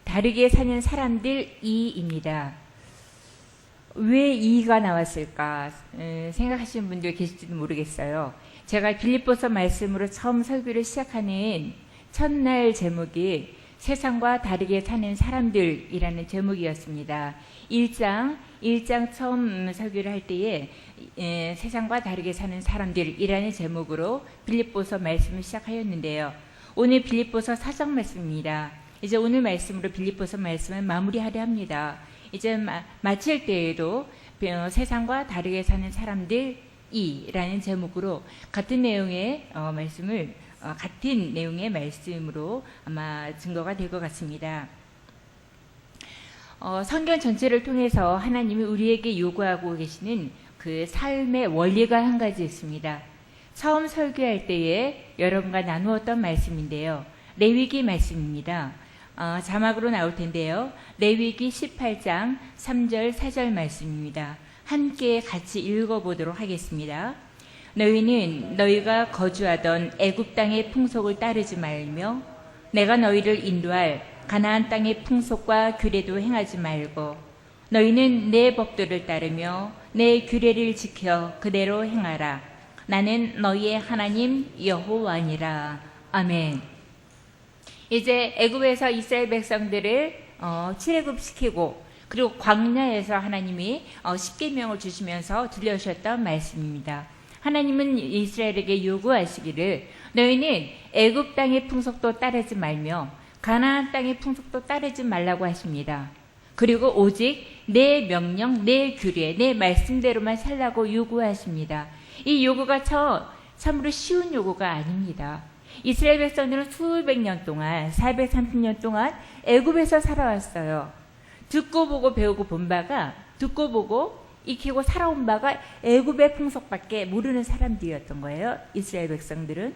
다르게 사는 사람들이입니다. 왜 이가 나왔을까 생각하시는 분들 계실지도 모르겠어요. 제가 빌립보서 말씀으로 처음 설교를 시작하는 첫날 제목이 세상과 다르게 사는 사람들이라는 제목이었습니다. 1장 처음 설교를 할 때에 세상과 다르게 사는 사람들이라는 제목으로 빌립보서 말씀을 시작하였는데요. 오늘 빌립보서 4장 말씀입니다. 이제 오늘 말씀으로 빌립보서 말씀을 마무리하려 합니다. 이제 마칠 때에도 세상과 다르게 사는 사람들이라는 제목으로 같은 내용의 말씀을 같은 내용의 말씀으로 아마 증거가 될 것 같습니다. 성경 전체를 통해서 하나님이 우리에게 요구하고 계시는 그 삶의 원리가 한 가지 있습니다. 처음 설교할 때에 여러분과 나누었던 말씀인데요. 레위기 말씀입니다. 자막으로 나올 텐데요. 레위기 18장 3절 4절 말씀입니다. 함께 같이 읽어보도록 하겠습니다. 너희는 너희가 거주하던 애굽 땅의 풍속을 따르지 말며 내가 너희를 인도할 가나안 땅의 풍속과 규례도 행하지 말고 너희는 내 법도를 따르며 내 규례를 지켜 그대로 행하라. 나는 너희의 하나님 여호와니라. 아멘. 이제 애굽에서 이스라엘 백성들을 출애굽시키고 그리고 광야에서 하나님이 십계명을 주시면서 들려주셨던 말씀입니다. 하나님은 이스라엘에게 요구하시기를 너희는 애굽 땅의 풍속도 따르지 말며 가나안 땅의 풍속도 따르지 말라고 하십니다. 그리고 오직 내 명령, 내 규례, 내 말씀대로만 살라고 요구하십니다. 이 요구가 참으로 쉬운 요구가 아닙니다. 이스라엘 백성들은 수백 년 동안 430년 동안 애굽에서 살아왔어요. 듣고 보고 배우고 본 바가 듣고 보고 익히고 살아온 바가 애굽의 풍속밖에 모르는 사람들이었던 거예요. 이스라엘 백성들은.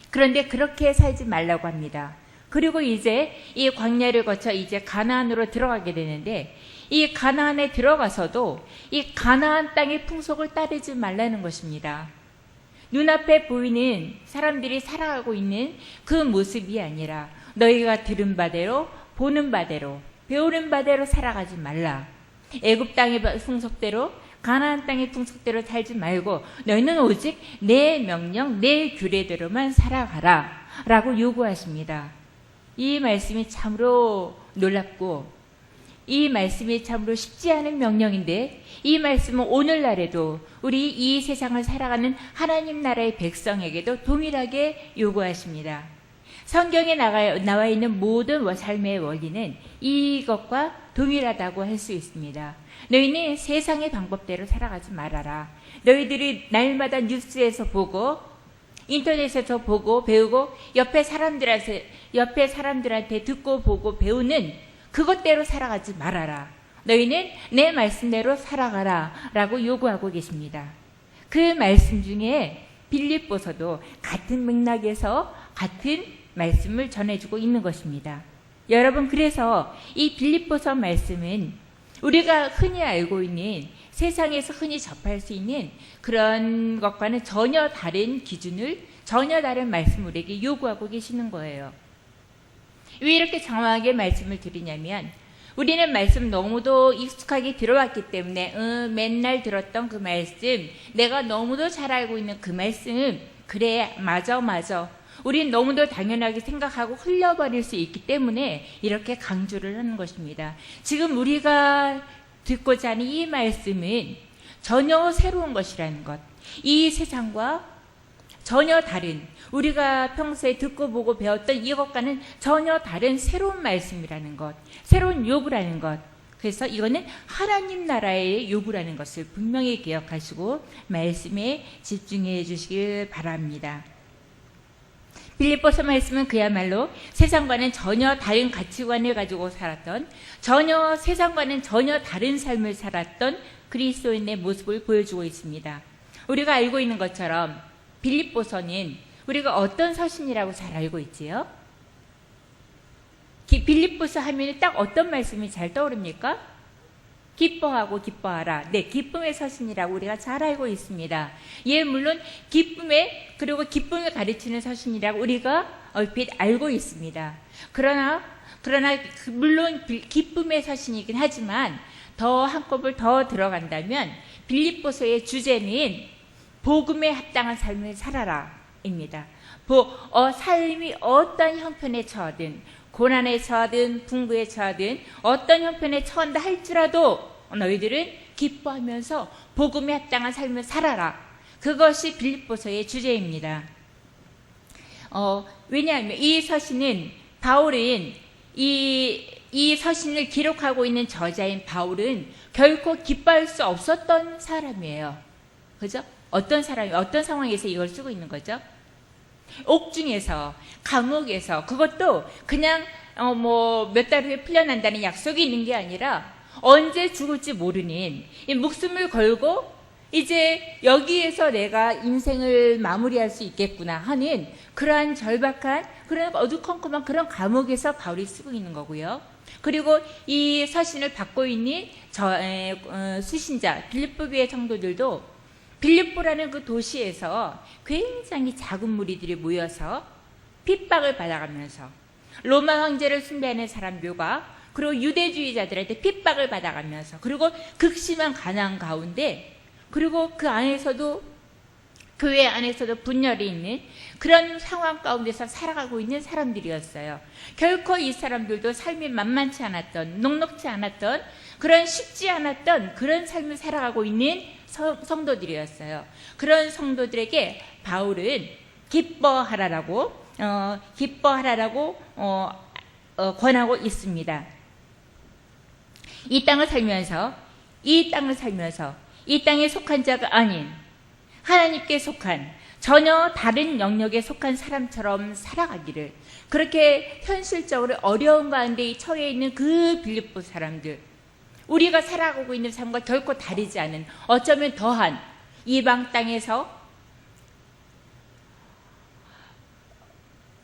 그런데 그렇게 살지 말라고 합니다. 그리고 이제 이 광야를 거쳐 이제 가나안으로 들어가게 되는데 이 가나안에 들어가서도 이 가나안 땅의 풍속을 따르지 말라는 것입니다. 눈앞에 보이는 사람들이 살아가고 있는 그 모습이 아니라 너희가 들은 바대로 보는 바대로 배우는 바대로 살아가지 말라. 애굽 땅의 풍속대로 가나안 땅의 풍속대로 살지 말고 너희는 오직 내 명령 내 규례대로만 살아가라 라고 요구하십니다. 이 말씀이 참으로 놀랍고 이 말씀이 참으로 쉽지 않은 명령인데 이 말씀은 오늘날에도 우리 이 세상을 살아가는 하나님 나라의 백성에게도 동일하게 요구하십니다. 성경에 나와 있는 모든 삶의 원리는 이것과 동일하다고 할 수 있습니다. 너희는 세상의 방법대로 살아가지 말아라. 너희들이 날마다 뉴스에서 보고 인터넷에서 보고 배우고 옆에 사람들한테 듣고 보고 배우는 그것대로 살아가지 말아라. 너희는 내 말씀대로 살아가라 라고 요구하고 계십니다. 그 말씀 중에 빌립보서도 같은 맥락에서 같은 말씀을 전해주고 있는 것입니다. 여러분, 그래서 이 빌립보서 말씀은 우리가 흔히 알고 있는 세상에서 흔히 접할 수 있는 그런 것과는 전혀 다른 기준을 전혀 다른 말씀을 우리에게 요구하고 계시는 거예요. 왜 이렇게 장황하게 말씀을 드리냐면 우리는 말씀 너무도 익숙하게 들어왔기 때문에 맨날 들었던 그 말씀, 내가 너무도 잘 알고 있는 그 말씀, 그래 맞아 우린 너무도 당연하게 생각하고 흘려버릴 수 있기 때문에 이렇게 강조를 하는 것입니다. 지금 우리가 듣고자 하는 이 말씀은 전혀 새로운 것이라는 것, 이 세상과 전혀 다른, 우리가 평소에 듣고 보고 배웠던 이것과는 전혀 다른 새로운 말씀이라는 것, 새로운 요구라는 것. 그래서 이거는 하나님 나라의 요구라는 것을 분명히 기억하시고 말씀에 집중해 주시길 바랍니다. 빌립보서 말씀은 그야말로 세상과는 전혀 다른 가치관을 가지고 살았던, 세상과는 전혀 다른 삶을 살았던 그리스도인의 모습을 보여주고 있습니다. 우리가 알고 있는 것처럼 빌립보서는 우리가 어떤 서신이라고 잘 알고 있지요? 빌립보서 하면 딱 어떤 말씀이 잘 떠오릅니까? 기뻐하고 기뻐하라. 네, 기쁨의 서신이라고 우리가 잘 알고 있습니다. 예, 물론 기쁨을 가르치는 서신이라고 우리가 얼핏 알고 있습니다. 그러나 물론 기쁨의 서신이긴 하지만 더 한꺼풀 더 들어간다면 빌립보서의 주제는 복음에 합당한 삶을 살아라입니다. 삶이 어떤 형편에 처하든 고난에 처하든 풍부에 처하든 어떤 형편에 처한다 할지라도 너희들은 기뻐하면서 복음에 합당한 삶을 살아라. 그것이 빌립보서의 주제입니다. 왜냐하면 이 서신은 바울은 이 서신을 기록하고 있는 저자인 바울은 결코 기뻐할 수 없었던 사람이에요. 그죠? 어떤 상황에서 이걸 쓰고 있는 거죠? 옥중에서, 감옥에서, 그것도 그냥 몇 달 후에 풀려난다는 약속이 있는 게 아니라 언제 죽을지 모르는 이 목숨을 걸고 이제 여기에서 내가 인생을 마무리할 수 있겠구나 하는 그러한 절박한, 그런 어두컴컴한 그런 감옥에서 바울이 쓰고 있는 거고요. 그리고 이 서신을 받고 있는 수신자 빌립보교의 성도들도 빌립보라는 그 도시에서 굉장히 작은 무리들이 모여서 핍박을 받아가면서 로마 황제를 숭배하는 사람들과 그리고 유대주의자들한테 핍박을 받아가면서 그리고 극심한 가난 가운데 그리고 그 안에서도 교회 안에서도 분열이 있는 그런 상황 가운데서 살아가고 있는 사람들이었어요. 결코 이 사람들도 삶이 만만치 않았던, 녹록지 않았던, 그런 쉽지 않았던 그런 삶을 살아가고 있는 성도들이었어요. 그런 성도들에게 바울은 기뻐하라라고 권하고 있습니다. 이 땅을 살면서 이 땅에 속한 자가 아닌 하나님께 속한 전혀 다른 영역에 속한 사람처럼 살아가기를, 그렇게 현실적으로 어려운 가운데 처해 있는 그 빌립보 사람들, 우리가 살아가고 있는 삶과 결코 다르지 않은, 어쩌면 더한 이방 땅에서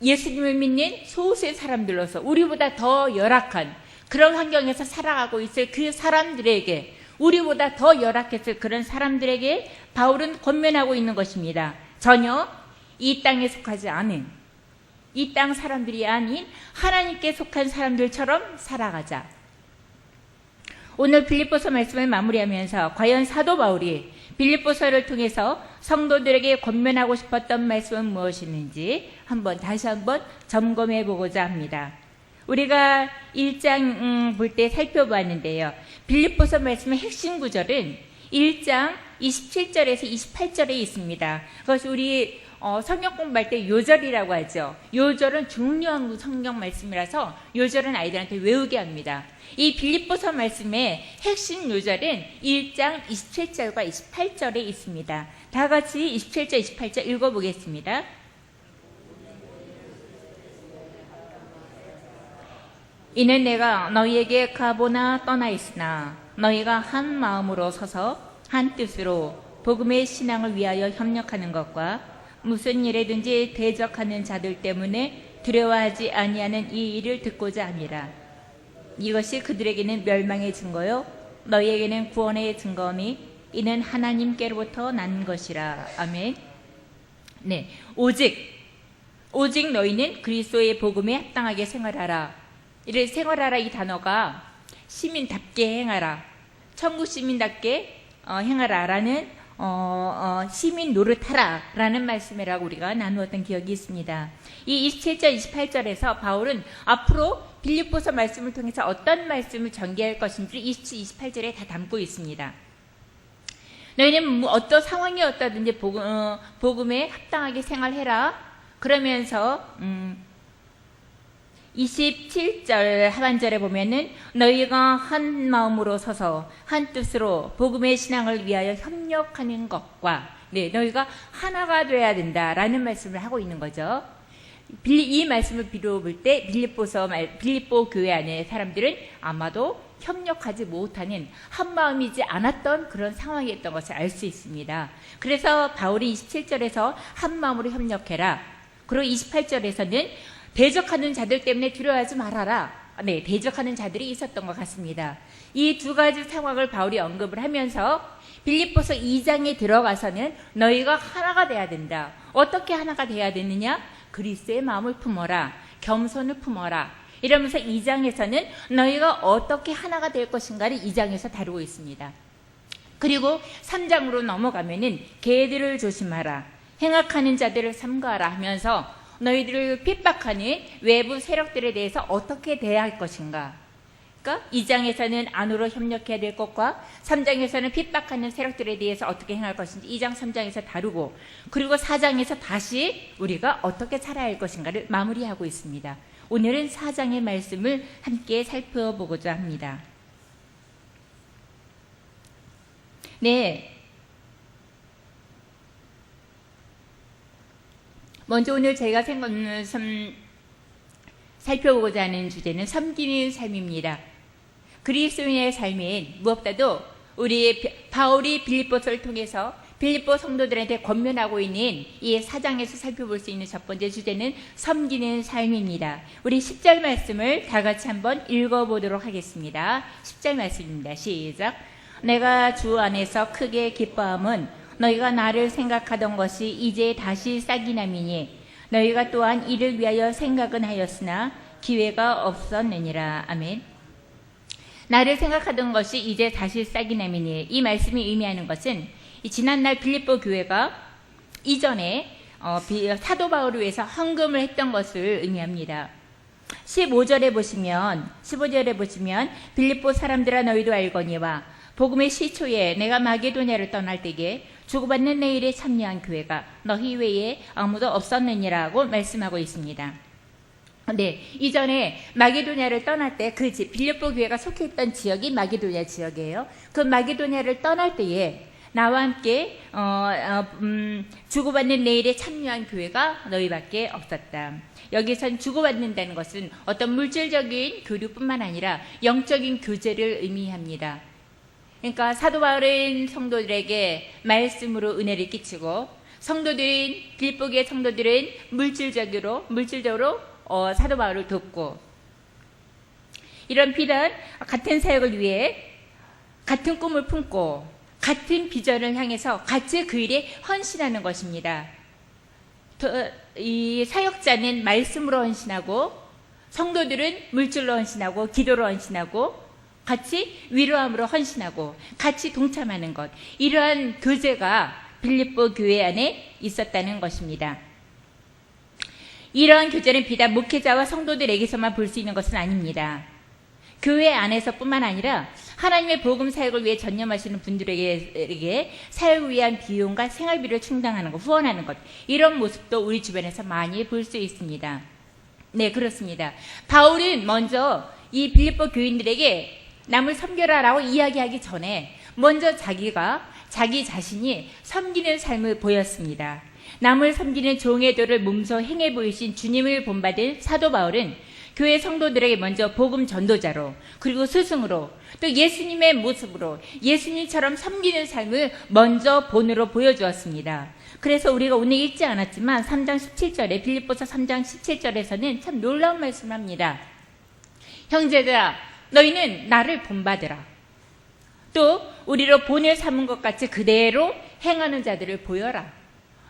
예수님을 믿는 소수의 사람들로서 우리보다 더 열악한 그런 환경에서 살아가고 있을 그 사람들에게, 우리보다 더 열악했을 그런 사람들에게 바울은 권면하고 있는 것입니다. 전혀 이 땅에 속하지 않은, 이 땅 사람들이 아닌 하나님께 속한 사람들처럼 살아가자. 오늘 빌립보서 말씀을 마무리하면서 과연 사도 바울이 빌립보서를 통해서 성도들에게 권면하고 싶었던 말씀은 무엇이었는지 다시 한번 점검해 보고자 합니다. 우리가 1장 볼 때 살펴보았는데요. 빌립보서 말씀의 핵심 구절은 1장 27절에서 28절에 있습니다. 그것이 우리 성경 공부할 때 요절이라고 하죠. 요절은 중요한 성경 말씀이라서 요절은 아이들한테 외우게 합니다. 이 빌립보서 말씀의 핵심 요절은 1장 27절과 28절에 있습니다. 다 같이 27절, 28절 읽어보겠습니다. 이는 내가 너희에게 가보나 떠나 있으나 너희가 한 마음으로 서서 한 뜻으로 복음의 신앙을 위하여 협력하는 것과 무슨 일에든지 대적하는 자들 때문에 두려워하지 아니하는 이 일을 듣고자 함이라. 이것이 그들에게는 멸망의 증거요 너희에게는 구원의 증거니 이는 하나님께로부터 난 것이라. 아멘. 네, 오직 너희는 그리스도의 복음에 합당하게 생활하라. 이를 생활하라, 이 단어가 시민답게 행하라, 천국 시민답게 행하라라는 시민 노릇하라라는 말씀이라고 우리가 나누었던 기억이 있습니다. 이 27절, 28절에서 바울은 앞으로 빌립보서 말씀을 통해서 어떤 말씀을 전개할 것인지 27, 28절에 다 담고 있습니다. 너희는 어떤 상황이 어떠든지 복음에 합당하게 생활해라. 그러면서 27절 하반절에 보면은 너희가 한 마음으로 서서 한 뜻으로 복음의 신앙을 위하여 협력하는 것과, 너희가 하나가 돼야 된다라는 말씀을 하고 있는 거죠. 이 말씀을 비롯볼 때 빌립보 교회 안의 사람들은 아마도 협력하지 못하는, 한 마음이지 않았던 그런 상황이었던 것을 알 수 있습니다. 그래서 바울이 27절에서 한 마음으로 협력해라, 그리고 28절에서는 대적하는 자들 때문에 두려워하지 말아라. 대적하는 자들이 있었던 것 같습니다. 이 두 가지 상황을 바울이 언급을 하면서 빌립보서 2장에 들어가서는 너희가 하나가 돼야 된다. 어떻게 하나가 돼야 되느냐? 그리스도의 마음을 품어라. 겸손을 품어라. 이러면서 2장에서는 너희가 어떻게 하나가 될 것인가를 2장에서 다루고 있습니다. 그리고 3장으로 넘어가면은 개들을 조심하라. 행악하는 자들을 삼가하라 하면서 너희들을 핍박하는 외부 세력들에 대해서 어떻게 대할 것인가. 그러니까 2장에서는 안으로 협력해야 될 것과 3장에서는 핍박하는 세력들에 대해서 어떻게 행할 것인지 2장 3장에서 다루고, 그리고 4장에서 다시 우리가 어떻게 살아야 할 것인가를 마무리하고 있습니다. 오늘은 4장의 말씀을 함께 살펴보고자 합니다. 네. 먼저 오늘 제가 살펴보고자 하는 주제는 섬기는 삶입니다. 그리스도인의 삶인 무엇보다도 우리 바울이 빌립보서를 통해서 빌립보 성도들한테 권면하고 있는 이 4장에서 살펴볼 수 있는 첫 번째 주제는 섬기는 삶입니다. 우리 10절 말씀을 다 같이 한번 읽어보도록 하겠습니다. 10절 말씀입니다. 시작. 내가 주 안에서 크게 기뻐함은 너희가 나를 생각하던 것이 이제 다시 싹이 남이니 너희가 또한 이를 위하여 생각은 하였으나 기회가 없었느니라. 아멘. 나를 생각하던 것이 이제 다시 싹이 남이니, 이 말씀이 의미하는 것은 지난날 빌립보 교회가 이전에 사도 바울을 위해서 헌금을 했던 것을 의미합니다. 15절에 보시면 빌립보 사람들아 너희도 알거니와 복음의 시초에 내가 마게도냐를 떠날 때에 주고받는 내 일에 참여한 교회가 너희 외에 아무도 없었느니라고 말씀하고 있습니다. 네, 이전에 마게도냐를 떠날 때 그 빌립보 교회가 속해 있던 지역이 마게도냐 지역이에요. 그 마게도냐를 떠날 때에 나와 함께 주고받는 내 일에 참여한 교회가 너희밖에 없었다. 여기선 주고받는다는 것은 어떤 물질적인 교류뿐만 아니라 영적인 교제를 의미합니다. 그러니까 사도 바울은 성도들에게 말씀으로 은혜를 끼치고, 빌립보 교회 성도들은 물질적으로 사도 바울을 돕고, 이런 비단 같은 사역을 위해 같은 꿈을 품고 같은 비전을 향해서 같이 그 일에 헌신하는 것입니다. 이 사역자는 말씀으로 헌신하고, 성도들은 물질로 헌신하고, 기도로 헌신하고, 같이 위로함으로 헌신하고 같이 동참하는 것, 이러한 교제가 빌립보 교회 안에 있었다는 것입니다. 이러한 교제는 비단 목회자와 성도들에게서만 볼 수 있는 것은 아닙니다. 교회 안에서뿐만 아니라 하나님의 복음 사역을 위해 전념하시는 분들에게 사역을 위한 비용과 생활비를 충당하는 것, 후원하는 것, 이런 모습도 우리 주변에서 많이 볼 수 있습니다. 네, 그렇습니다. 바울은 먼저 이 빌립보 교인들에게 남을 섬겨라라고 이야기하기 전에 먼저 자기 자신이 섬기는 삶을 보였습니다. 남을 섬기는 종의 도를 몸소 행해 보이신 주님을 본받은 사도 바울은 교회 성도들에게 먼저 복음 전도자로, 그리고 스승으로, 또 예수님의 모습으로 예수님처럼 섬기는 삶을 먼저 본으로 보여주었습니다. 그래서 우리가 오늘 읽지 않았지만 3장 17절에 빌립보서 3장 17절에서는 참 놀라운 말씀을 합니다. 형제들아 너희는 나를 본받으라. 또 우리로 본을 삼은 것 같이 그대로 행하는 자들을 보여라.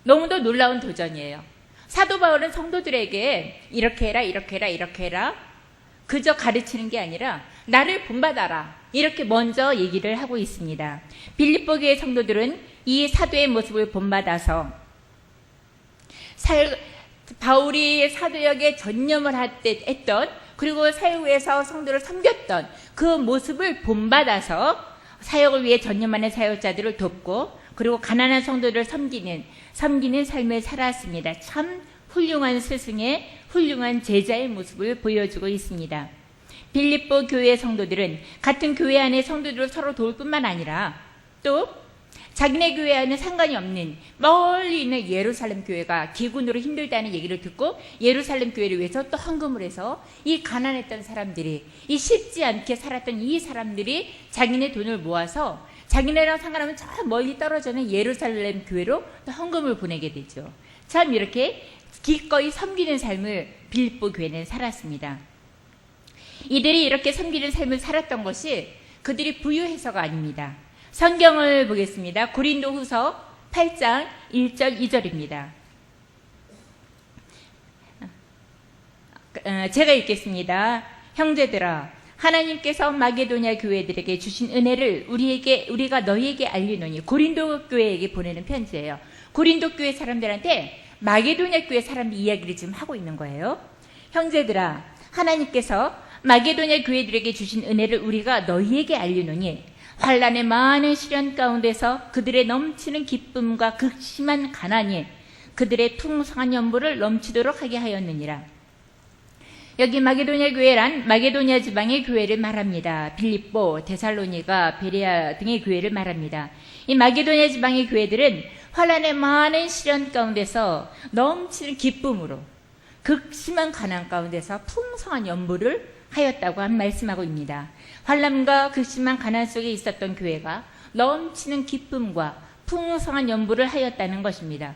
너무도 놀라운 도전이에요. 사도 바울은 성도들에게 이렇게 해라, 이렇게 해라, 이렇게 해라, 그저 가르치는 게 아니라 나를 본받아라, 이렇게 먼저 얘기를 하고 있습니다. 빌립보 교회 성도들은 이 사도의 모습을 본받아서 바울이 사도역에 전념을 했던, 그리고 사역에서 성도를 섬겼던 그 모습을 본받아서 사역을 위해 전념하는 사역자들을 돕고, 그리고 가난한 성도들을 섬기는 삶을 살았습니다. 참 훌륭한 스승의, 훌륭한 제자의 모습을 보여주고 있습니다. 빌립보 교회 성도들은 같은 교회 안에 성도들을 서로 도울 뿐만 아니라 또 자기네 교회와는 상관이 없는 멀리 있는 예루살렘 교회가 기근으로 힘들다는 얘기를 듣고 예루살렘 교회를 위해서 또 헌금을 해서 이 가난했던 사람들이, 이 쉽지 않게 살았던 이 사람들이 자기네 돈을 모아서 자기네랑 상관없는 저 멀리 떨어져 있는 예루살렘 교회로 또 헌금을 보내게 되죠. 참 이렇게 기꺼이 섬기는 삶을 빌립보 교회는 살았습니다. 이들이 이렇게 섬기는 삶을 살았던 것이 그들이 부유해서가 아닙니다. 성경을 보겠습니다. 고린도후서 8장 1절 2절입니다. 제가 읽겠습니다. 형제들아, 하나님께서 마게도냐 교회들에게 주신 은혜를 우리가 너희에게 알리노니. 고린도 교회에게 보내는 편지예요. 고린도 교회 사람들한테 마게도냐 교회 사람들 이야기를 지금 하고 있는 거예요. 형제들아, 하나님께서 마게도냐 교회들에게 주신 은혜를 우리가 너희에게 알리노니 환난의 많은 시련 가운데서 그들의 넘치는 기쁨과 극심한 가난이 그들의 풍성한 연보를 넘치도록 하게 하였느니라. 여기 마게도냐 교회란 마게도냐 지방의 교회를 말합니다. 빌립보, 데살로니가, 베레아 등의 교회를 말합니다. 이 마게도냐 지방의 교회들은 환난의 많은 시련 가운데서 넘치는 기쁨으로 극심한 가난 가운데서 풍성한 연보를 하였다고 말씀하고 있습니다. 환난과 극심한 가난 속에 있었던 교회가 넘치는 기쁨과 풍성한 연보를 하였다는 것입니다.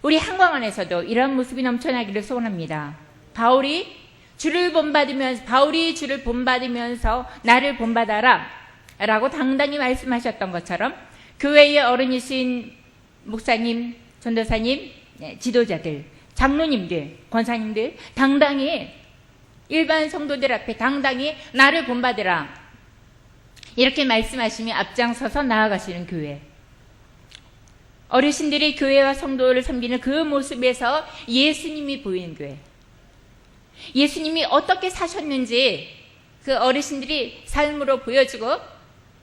우리 한광원에서도 이러한 모습이 넘쳐나기를 소원합니다. 바울이 주를 본받으면서 나를 본받아라 라고 당당히 말씀하셨던 것처럼 교회의 어른이신 목사님, 전도사님, 지도자들, 장로님들, 권사님들 당당히 일반 성도들 앞에 당당히 나를 본받으라 이렇게 말씀하시며 앞장서서 나아가시는 교회. 어르신들이 교회와 성도를 섬기는 그 모습에서 예수님이 보이는 교회. 예수님이 어떻게 사셨는지 그 어르신들이 삶으로 보여주고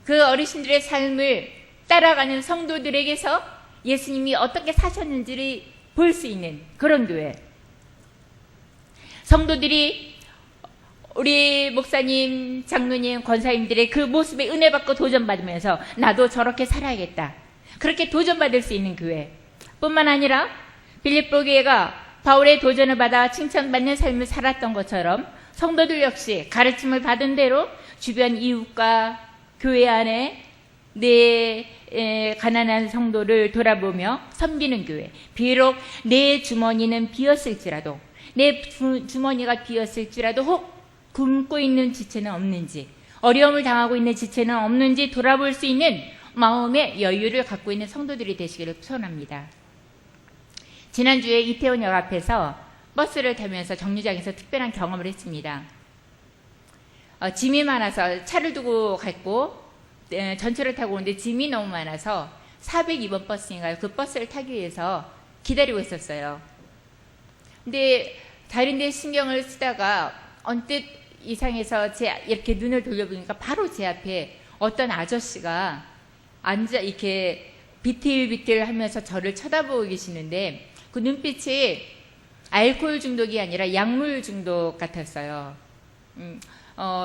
그 어르신들의 삶을 따라가는 성도들에게서 예수님이 어떻게 사셨는지를 볼 수 있는 그런 교회. 성도들이 우리 목사님, 장로님, 권사님들의 그 모습에 은혜 받고 도전받으면서 나도 저렇게 살아야겠다. 그렇게 도전받을 수 있는 교회. 뿐만 아니라 빌립보 교회가 바울의 도전을 받아 칭찬받는 삶을 살았던 것처럼 성도들 역시 가르침을 받은 대로 주변 이웃과 교회 안에 내 가난한 성도를 돌아보며 섬기는 교회. 비록 내 주머니는 비었을지라도, 내 주머니가 비었을지라도 혹 굶고 있는 지체는 없는지, 어려움을 당하고 있는 지체는 없는지 돌아볼 수 있는 마음의 여유를 갖고 있는 성도들이 되시기를 소원합니다. 지난주에 이태원역 앞에서 버스를 타면서 정류장에서 특별한 경험을 했습니다. 짐이 많아서 차를 두고 갔고 전철을 타고 오는데 짐이 너무 많아서 402번 버스인가요? 그 버스를 타기 위해서 기다리고 있었어요. 근데 다른 데 신경을 쓰다가 언뜻 이상해서 이렇게 눈을 돌려보니까 바로 제 앞에 어떤 아저씨가 앉아 이렇게 비틀비틀 하면서 저를 쳐다보고 계시는데 그 눈빛이 알코올 중독이 아니라 약물 중독 같았어요.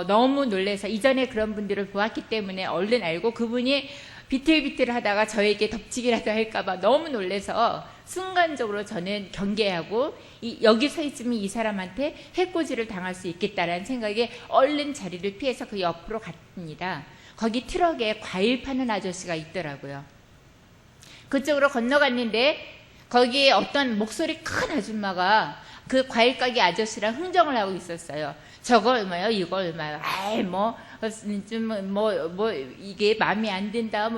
너무 놀라서 이전에 그런 분들을 보았기 때문에 얼른 알고 그분이 비틀비틀 하다가 저에게 덮치기라도 할까봐 너무 놀라서 순간적으로 저는 경계하고 여기 서 있으면 이 사람한테 해코지를 당할 수 있겠다라는 생각에 얼른 자리를 피해서 그 옆으로 갔습니다. 거기 트럭에 과일 파는 아저씨가 있더라고요. 그쪽으로 건너갔는데 거기에 어떤 목소리 큰 아줌마가 그 과일 가게 아저씨랑 흥정을 하고 있었어요. 저거 얼마요? 이거 얼마요? 아이 이게 마음에 안 든다.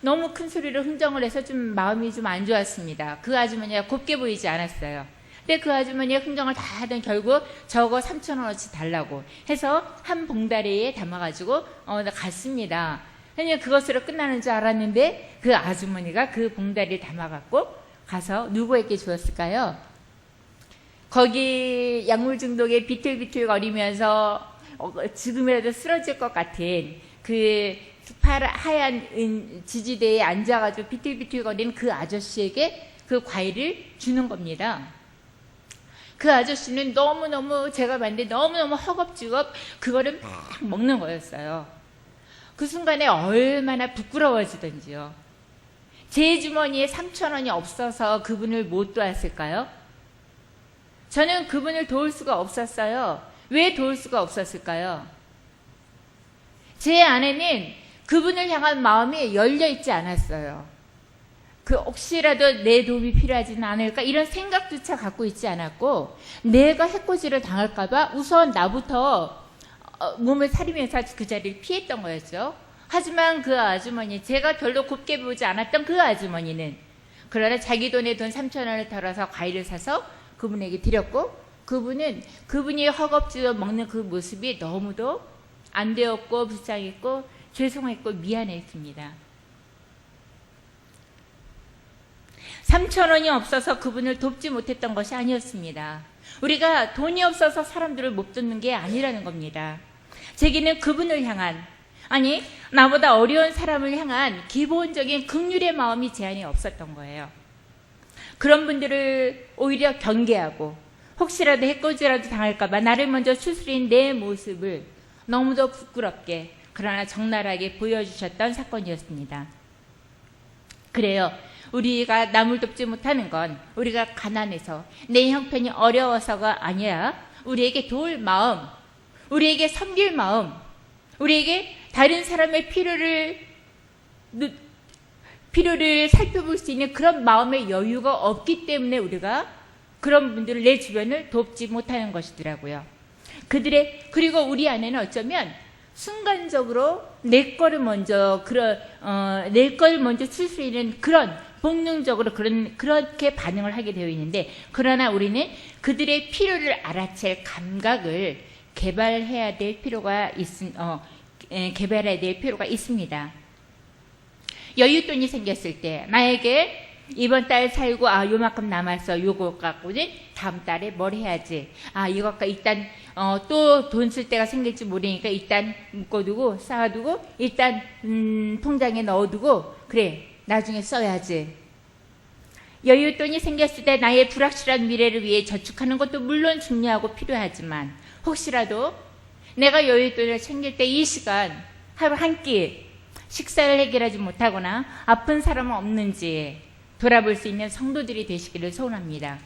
너무 큰 소리로 흥정을 해서 좀 마음이 좀 안 좋았습니다. 그 아주머니가 곱게 보이지 않았어요. 근데 그 아주머니가 흥정을 다 하던 결국 저거 3,000원어치 달라고 해서 한 봉다리에 담아가지고 갔습니다. 그냥 그것으로 끝나는 줄 알았는데 그 아주머니가 그 봉다리를 담아갖고 가서 누구에게 주었을까요? 거기 약물 중독에 비틀비틀 거리면서 지금이라도 쓰러질 것 같은 그 하얀 지지대에 앉아가지고 비틀비틀 거리는 그 아저씨에게 그 과일을 주는 겁니다. 그 아저씨는 너무너무 제가 봤는데 너무너무 허겁지겁 그거를 막 먹는 거였어요. 그 순간에 얼마나 부끄러워지던지요. 제 주머니에 3,000원이 없어서 그분을 못 도왔을까요? 저는 그분을 도울 수가 없었어요. 왜 도울 수가 없었을까요? 제 안에는 그분을 향한 마음이 열려있지 않았어요. 혹시라도 내 도움이 필요하지는 않을까 이런 생각조차 갖고 있지 않았고 내가 해코지를 당할까봐 우선 나부터 몸을 사리면서 그 자리를 피했던 거였죠. 하지만 그 아주머니, 제가 별로 곱게 보지 않았던 그 아주머니는 그러나 자기 돈에 돈 3,000원을 털어서 과일을 사서 그분에게 드렸고 그분이 허겁지겁 먹는 그 모습이 너무도 안 되었고 불쌍했고 죄송했고 미안했습니다. 3,000원이 없어서 그분을 돕지 못했던 것이 아니었습니다. 우리가 돈이 없어서 사람들을 못 돕는 게 아니라는 겁니다. 제게는 그분을 향한, 아니 나보다 어려운 사람을 향한 기본적인 긍휼의 마음이 제 안에 없었던 거예요. 그런 분들을 오히려 경계하고 혹시라도 해코지라도 당할까봐 나를 먼저 추스린 내 모습을 너무도 부끄럽게 그러나 적나라하게 보여주셨던 사건이었습니다. 그래요. 우리가 남을 돕지 못하는 건 우리가 가난해서 내 형편이 어려워서가 아니라 우리에게 도울 마음, 우리에게 섬길 마음, 우리에게 다른 사람의 필요를 살펴볼 수 있는 그런 마음의 여유가 없기 때문에 우리가 그런 분들을 내 주변을 돕지 못하는 것이더라고요. 그리고 우리 안에는 어쩌면 순간적으로 내 거를 먼저 추스리는 그런 본능적으로 그렇게 반응을 하게 되어 있는데, 그러나 우리는 그들의 필요를 알아챌 감각을 개발해야 될 필요가 있습니다. 여윳돈이 생겼을 때 나에게 이번 달 살고 요만큼 남았어, 요거 갖고는 다음 달에 뭘 해야지, 이거 일단 또 돈 쓸 때가 생길지 모르니까 일단 묶어두고 쌓아두고 일단 통장에 넣어두고 그래 나중에 써야지. 여윳돈이 생겼을 때 나의 불확실한 미래를 위해 저축하는 것도 물론 중요하고 필요하지만, 혹시라도 내가 여윳돈을 챙길 때 이 시간 하루 한 끼 식사를 해결하지 못하거나 아픈 사람은 없는지 돌아볼 수 있는 성도들이 되시기를 소원합니다.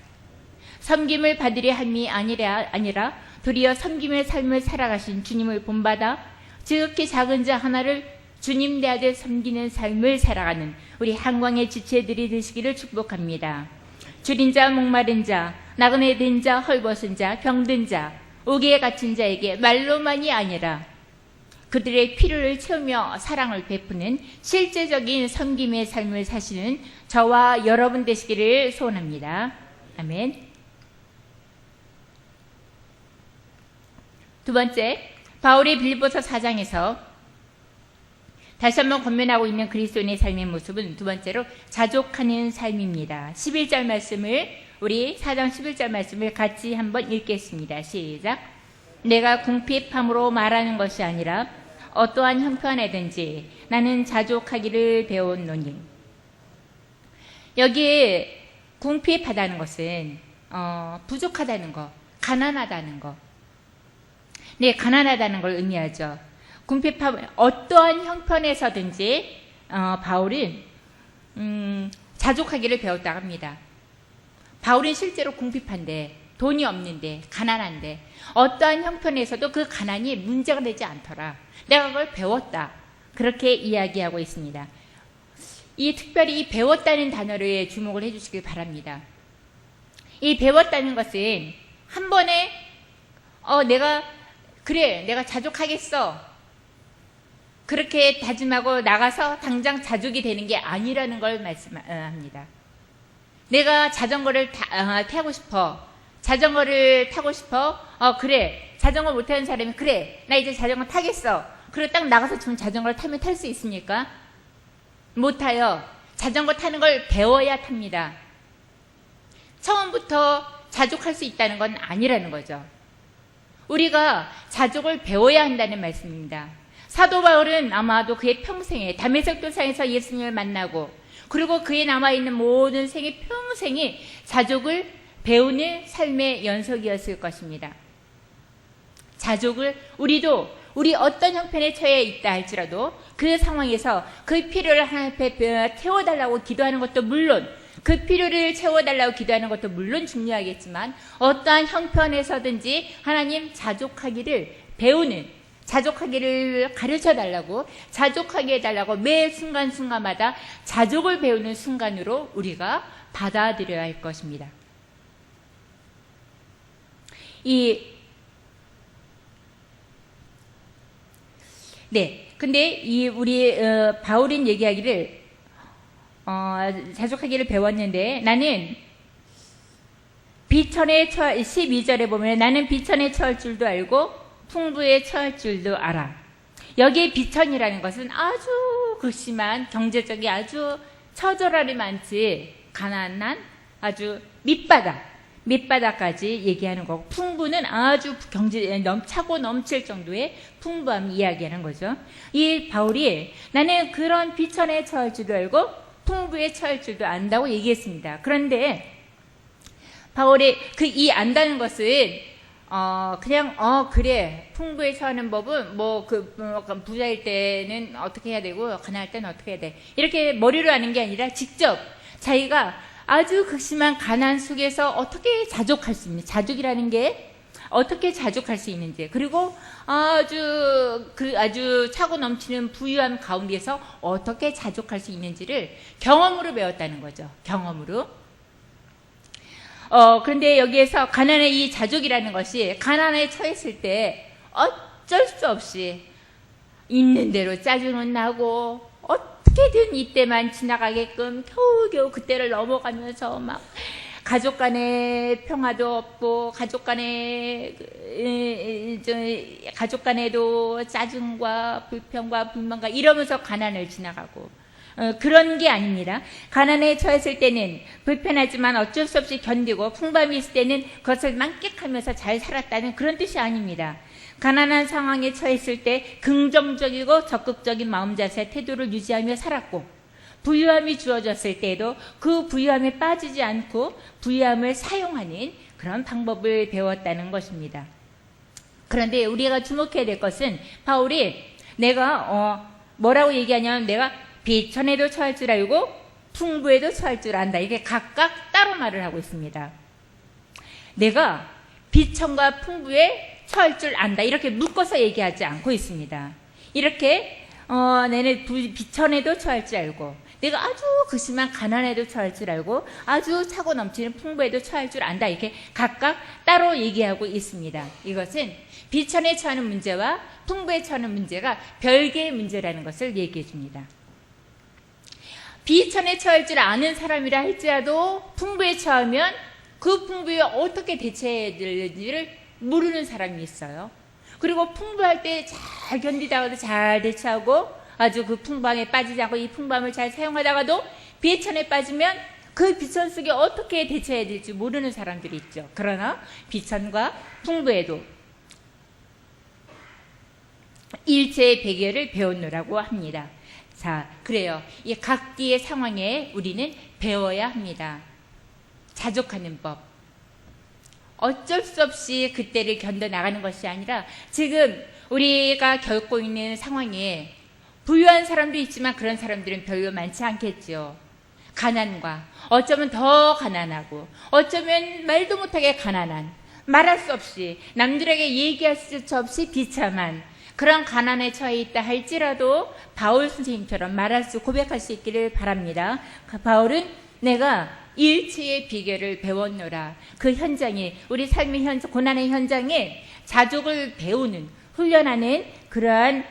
섬김을 받으려 함이 아니라 도리어 섬김의 삶을 살아가신 주님을 본받아 지극히 작은 자 하나를 주님 내 아들 섬기는 삶을 살아가는 우리 한광의 지체들이 되시기를 축복합니다. 줄인 자, 목마른 자, 나그네 된 자, 헐벗은 자, 병든 자, 옥에 갇힌 자에게 말로만이 아니라 그들의 필요를 채우며 사랑을 베푸는 실제적인 섬김의 삶을 사시는 저와 여러분 되시기를 소원합니다. 아멘. 두 번째, 바울이 빌립보서 4장에서 다시 한번 권면하고 있는 그리스도인의 삶의 모습은 두 번째로 자족하는 삶입니다. 11절 말씀을, 우리 4장 11절 말씀을 같이 한번 읽겠습니다. 시작. 내가 궁핍함으로 말하는 것이 아니라 어떠한 형편에든지 나는 자족하기를 배웠노니. 여기에 궁핍하다는 것은 부족하다는 것, 가난하다는 것. 네, 가난하다는 걸 의미하죠. 궁핍함, 어떠한 형편에서든지 바울은 자족하기를 배웠다고 합니다. 바울은 실제로 궁핍한데, 돈이 없는데, 가난한데 어떠한 형편에서도 그 가난이 문제가 되지 않더라. 내가 그걸 배웠다. 그렇게 이야기하고 있습니다. 특별히 이 배웠다는 단어를 주목을 해주시길 바랍니다. 이 배웠다는 것은 한 번에 내가 자족하겠어, 그렇게 다짐하고 나가서 당장 자족이 되는 게 아니라는 걸 말씀합니다. 내가 자전거를 타고 싶어. 그래. 자전거 못 타는 사람이 그래. 나 이제 자전거 타겠어. 그리고 딱 나가서 지금 자전거를 타면 탈 수 있습니까? 못 타요. 자전거 타는 걸 배워야 탑니다. 처음부터 자족할 수 있다는 건 아니라는 거죠. 우리가 자족을 배워야 한다는 말씀입니다. 사도 바울은 아마도 그의 평생에 다메섹 도상에서 예수님을 만나고 그리고 그에 남아있는 모든 평생이 자족을 배우는 삶의 연속이었을 것입니다. 자족을 우리 어떤 형편에 처해 있다 할지라도 그 상황에서 그 필요를 하나님 앞에 채워달라고 기도하는 것도 물론, 그 필요를 채워달라고 기도하는 것도 물론 중요하겠지만, 어떠한 형편에서든지 하나님 자족하기를 배우는, 자족하기를 가르쳐달라고, 자족하게 해달라고 매 순간순간마다 자족을 배우는 순간으로 우리가 받아들여야 할 것입니다. 근데 우리 바울은 얘기하기를 자족하기를 배웠는데 나는 빚 비천에 처할 12절에 보면 나는 비천에 처할 줄도 알고 풍부에 처할 줄도 알아. 여기에 비천이라는 것은 아주 극심한 경제적이 아주 처절하리 많지 가난한 아주 밑바닥까지 얘기하는 거고, 풍부는 아주 경제 차고 넘칠 정도의 풍부함 이야기하는 거죠. 이 바울이 나는 그런 비천에 처할 줄도 알고 풍부에 처할 줄도 안다고 얘기했습니다. 그런데 바울이 이 안다는 것은 그냥 그래 풍부에 처하는 법은 부자일 때는 어떻게 해야 되고 가난할 때는 어떻게 해야 돼 이렇게 머리로 하는 게 아니라 직접 자기가 아주 극심한 가난 속에서 어떻게 자족할 수 있는지, 자족이라는 게 어떻게 자족할 수 있는지, 그리고 아주 차고 넘치는 부유함 가운데서 어떻게 자족할 수 있는지를 경험으로 배웠다는 거죠. 경험으로. 그런데 여기에서 가난의 이 자족이라는 것이 가난에 처했을 때 어쩔 수 없이 있는 대로 짜증은 나고 어떻게든 이때만 지나가게끔 겨우겨우 그때를 넘어가면서 막 가족 간의 평화도 없고 가족 간에도 짜증과 불평과 불만과 이러면서 가난을 지나가고, 그런 게 아닙니다. 가난에 처했을 때는 불편하지만 어쩔 수 없이 견디고 풍부함이 있을 때는 그것을 만끽하면서 잘 살았다는 그런 뜻이 아닙니다. 가난한 상황에 처했을 때 긍정적이고 적극적인 마음 자세, 태도를 유지하며 살았고, 부유함이 주어졌을 때에도 그 부유함에 빠지지 않고 부유함을 사용하는 그런 방법을 배웠다는 것입니다. 그런데 우리가 주목해야 될 것은 바울이 내가 뭐라고 얘기하냐면 내가 비천에도 처할 줄 알고 풍부에도 처할 줄 안다. 이게 각각 따로 말을 하고 있습니다. 내가 비천과 풍부에 처할 줄 안다. 이렇게 묶어서 얘기하지 않고 있습니다. 이렇게 내는 비천에도 처할 줄 알고, 내가 아주 극심한 가난에도 처할 줄 알고, 아주 차고 넘치는 풍부에도 처할 줄 안다. 이렇게 각각 따로 얘기하고 있습니다. 이것은 비천에 처하는 문제와 풍부에 처하는 문제가 별개의 문제라는 것을 얘기해 줍니다. 비천에 처할 줄 아는 사람이라 할지라도 풍부에 처하면 그 풍부에 어떻게 대처해야 될지를 모르는 사람이 있어요. 그리고 풍부할 때 잘 견디다가도 잘 대처하고 아주 그 풍부함에 빠지지 않고 이 풍부함을 잘 사용하다가도 비천에 빠지면 그 비천 속에 어떻게 대처해야 될지 모르는 사람들이 있죠. 그러나 비천과 풍부에도 일체의 비결을 배웠노라고 합니다. 자, 그래요. 이 각기의 상황에 우리는 배워야 합니다. 자족하는 법. 어쩔 수 없이 그때를 견뎌나가는 것이 아니라 지금 우리가 겪고 있는 상황에 부유한 사람도 있지만 그런 사람들은 별로 많지 않겠죠. 가난과 어쩌면 더 가난하고 어쩌면 말도 못하게 가난한, 말할 수 없이 남들에게 얘기할 수 없이 비참한 그런 가난에 처해 있다 할지라도 바울 선생님처럼 고백할 수 있기를 바랍니다. 바울은 내가 일치의 비결을 배웠노라. 그 현장에, 우리 삶의 고난의 현장에 자족을 배우는, 훈련하는 그러한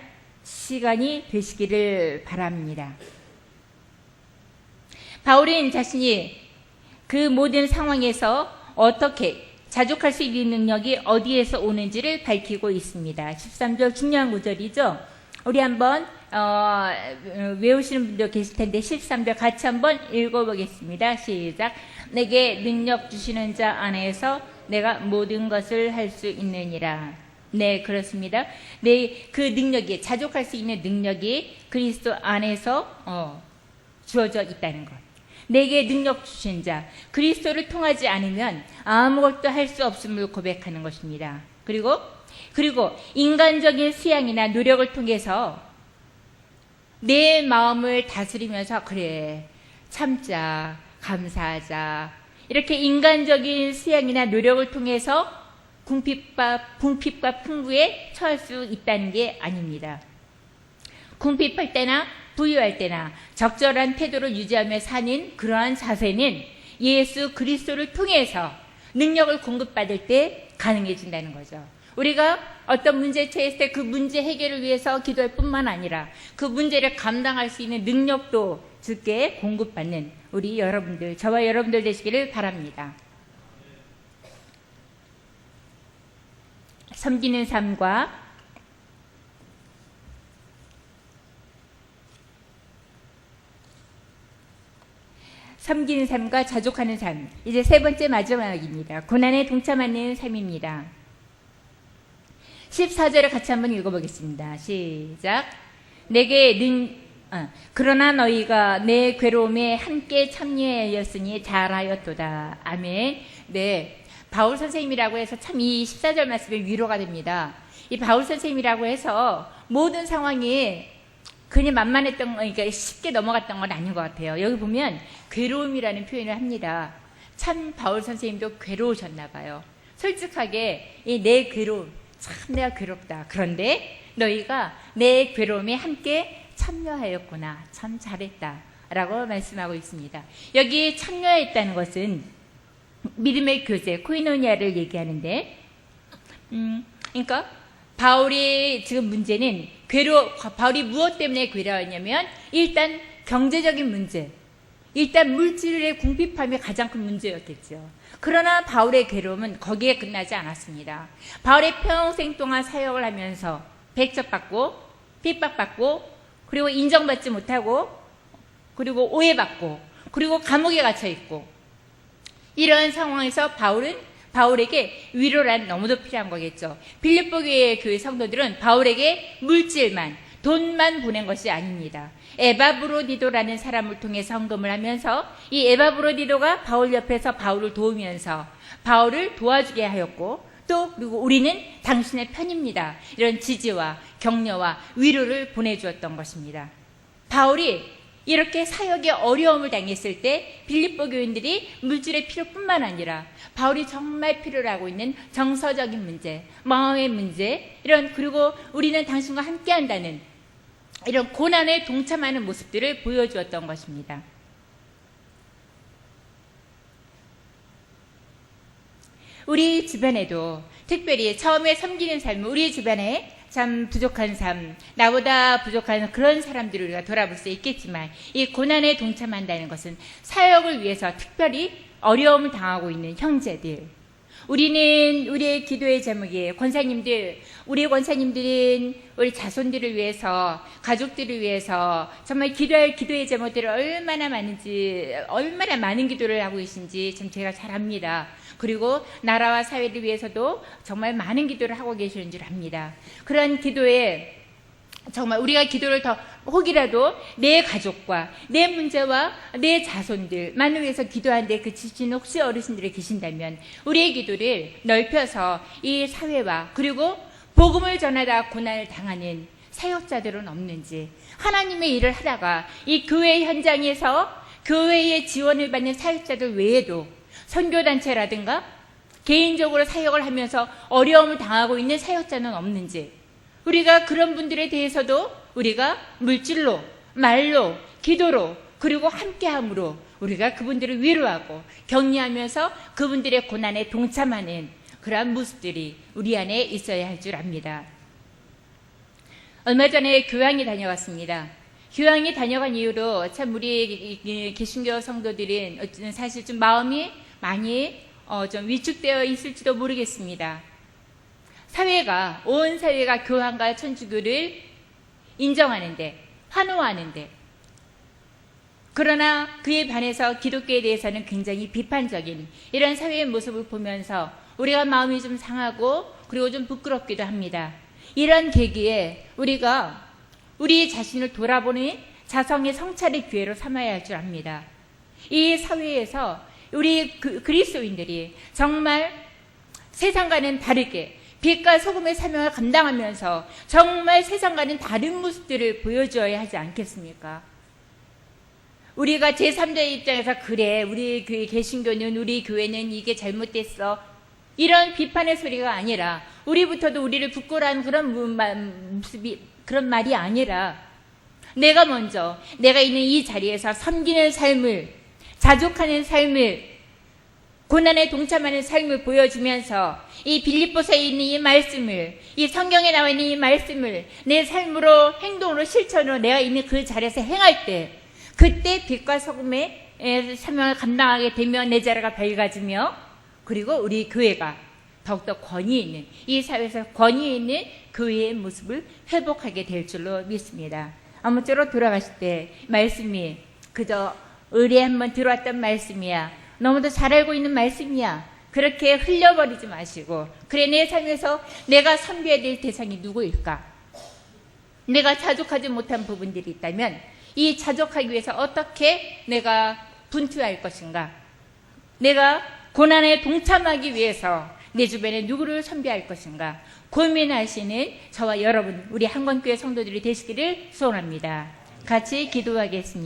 시간이 되시기를 바랍니다. 바울은 자신이 그 모든 상황에서 어떻게 자족할 수 있는 능력이 어디에서 오는지를 밝히고 있습니다. 13절 중요한 구절이죠. 우리 한번 외우시는 분도 계실 텐데 13절 같이 한번 읽어보겠습니다. 시작. 내게 능력 주시는 자 안에서 내가 모든 것을 할 수 있느니라. 네, 그렇습니다. 그 능력이, 자족할 수 있는 능력이 그리스도 안에서 주어져 있다는 것. 내게 능력 주신 자, 그리스도를 통하지 않으면 아무것도 할 수 없음을 고백하는 것입니다. 그리고 인간적인 수양이나 노력을 통해서 내 마음을 다스리면서 그래, 참자, 감사하자, 이렇게 인간적인 수양이나 노력을 통해서 궁핍과 풍부에 처할 수 있다는 게 아닙니다. 궁핍할 때나 부유할 때나 적절한 태도를 유지하며 사는 그러한 자세는 예수 그리스도를 통해서 능력을 공급받을 때 가능해진다는 거죠. 우리가 어떤 문제에 처했을 때 그 문제 해결을 위해서 기도할 뿐만 아니라 그 문제를 감당할 수 있는 능력도 주께 공급받는 우리 여러분들, 저와 여러분들 되시기를 바랍니다. 섬기는 삶과 자족하는 삶. 이제 세 번째 마지막입니다. 고난에 동참하는 삶입니다. 14절을 같이 한번 읽어보겠습니다. 시작. 그러나 너희가 내 괴로움에 함께 참여하였으니 잘하였도다. 아멘. 네. 바울 선생님이라고 해서 참 이 14절 말씀이 위로가 됩니다. 이 바울 선생님이라고 해서 모든 상황이 그냥 만만했던, 그러니까 쉽게 넘어갔던 건 아닌 것 같아요. 여기 보면 괴로움이라는 표현을 합니다. 참 바울 선생님도 괴로우셨나 봐요. 솔직하게 내 괴로움, 참 내가 괴롭다. 그런데 너희가 내 괴로움에 함께 참여하였구나. 참 잘했다. 라고 말씀하고 있습니다. 여기 참여했다는 것은 믿음의 교제, 코이노니아를 얘기하는데, 그러니까 바울이 지금 문제는 바울이 무엇 때문에 괴로웠냐면 일단 경제적인 문제, 일단 물질의 궁핍함이 가장 큰 문제였겠죠. 그러나 바울의 괴로움은 거기에 끝나지 않았습니다. 바울의 평생 동안 사역을 하면서 배척받고 핍박받고 그리고 인정받지 못하고 그리고 오해받고 그리고 감옥에 갇혀있고 이런 상황에서 바울에게 위로란 너무도 필요한 거겠죠. 빌립보 교회 성도들은 바울에게 물질만, 돈만 보낸 것이 아닙니다. 에바브로디도라는 사람을 통해서 헌금을 하면서 이 에바브로디도가 바울 옆에서 바울을 도우면서 바울을 도와주게 하였고 또 그리고 우리는 당신의 편입니다. 이런 지지와 격려와 위로를 보내주었던 것입니다. 바울이 이렇게 사역에 어려움을 당했을 때 빌립보 교인들이 물질의 필요뿐만 아니라 바울이 정말 필요로 하고 있는 정서적인 문제, 마음의 문제, 그리고 우리는 당신과 함께한다는 이런 고난에 동참하는 모습들을 보여주었던 것입니다. 우리 주변에도 특별히 처음에 섬기는 삶, 우리 주변에 참 부족한 삶, 나보다 부족한 그런 사람들을 우리가 돌아볼 수 있겠지만 이 고난에 동참한다는 것은 사역을 위해서 특별히 어려움을 당하고 있는 형제들, 우리는 우리의 기도의 제목이 우리 권사님들은 우리 자손들을 위해서, 가족들을 위해서 정말 기도할 기도의 제목들을 얼마나 많은 기도를 하고 계신지 참 제가 잘 압니다. 그리고 나라와 사회를 위해서도 정말 많은 기도를 하고 계시는 줄 압니다. 그런 기도에 정말 우리가 기도를 더 혹이라도 내 가족과 내 문제와 내 자손들만을 위해서 기도하는데 그치신 혹시 어르신들이 계신다면 우리의 기도를 넓혀서 이 사회와 그리고 복음을 전하다 고난을 당하는 사역자들은 없는지, 하나님의 일을 하다가 이 교회 현장에서 교회의 지원을 받는 사역자들 외에도 선교단체라든가 개인적으로 사역을 하면서 어려움을 당하고 있는 사역자는 없는지, 우리가 그런 분들에 대해서도 우리가 물질로, 말로, 기도로 그리고 함께함으로 우리가 그분들을 위로하고 격려하면서 그분들의 고난에 동참하는 그러한 모습들이 우리 안에 있어야 할 줄 압니다. 얼마 전에 교황이 다녀왔습니다. 교황이 다녀간 이후로 참 우리 개신교 성도들은 사실 좀 마음이 많이 좀 위축되어 있을지도 모르겠습니다. 온 사회가 교황과 천주교를 인정하는데, 환호하는데, 그러나 그에 반해서 기독교에 대해서는 굉장히 비판적인 이런 사회의 모습을 보면서 우리가 마음이 좀 상하고 그리고 좀 부끄럽기도 합니다. 이런 계기에 우리가 우리 자신을 돌아보는 자성의 성찰의 기회로 삼아야 할 줄 압니다. 이 사회에서 우리 그리스도인들이 정말 세상과는 다르게 빛과 소금의 사명을 감당하면서 정말 세상과는 다른 모습들을 보여줘야 하지 않겠습니까? 우리가 제3자의 입장에서 그래, 우리 개신교는, 우리 교회는 이게 잘못됐어, 이런 비판의 소리가 아니라, 우리부터도 우리를 부끄러워하는 그런 말이 아니라, 내가 먼저 내가 있는 이 자리에서 섬기는 삶을, 자족하는 삶을, 고난에 동참하는 삶을 보여주면서 이 빌립보서에 있는 이 말씀을, 이 성경에 나와 있는 이 말씀을 내 삶으로, 행동으로, 실천으로 내가 있는 그 자리에서 행할 때, 그때 빛과 소금의 사명을 감당하게 되면 내 자리가 밝아지며, 그리고 우리 교회가 더욱더 권위 있는, 이 사회에서 권위 있는 교회의 모습을 회복하게 될 줄로 믿습니다. 아무쪼록 돌아가실 때 말씀이 그저 의뢰 한번 들어왔던 말씀이야, 너무도 잘 알고 있는 말씀이야, 그렇게 흘려버리지 마시고, 그래 내 삶에서 내가 섬겨야 될 대상이 누구일까? 내가 자족하지 못한 부분들이 있다면 이 자족하기 위해서 어떻게 내가 분투할 것인가? 내가 고난에 동참하기 위해서 내 주변에 누구를 섬겨야 할 것인가? 고민하시는 저와 여러분, 우리 한권교회 성도들이 되시기를 소원합니다. 같이 기도하겠습니다.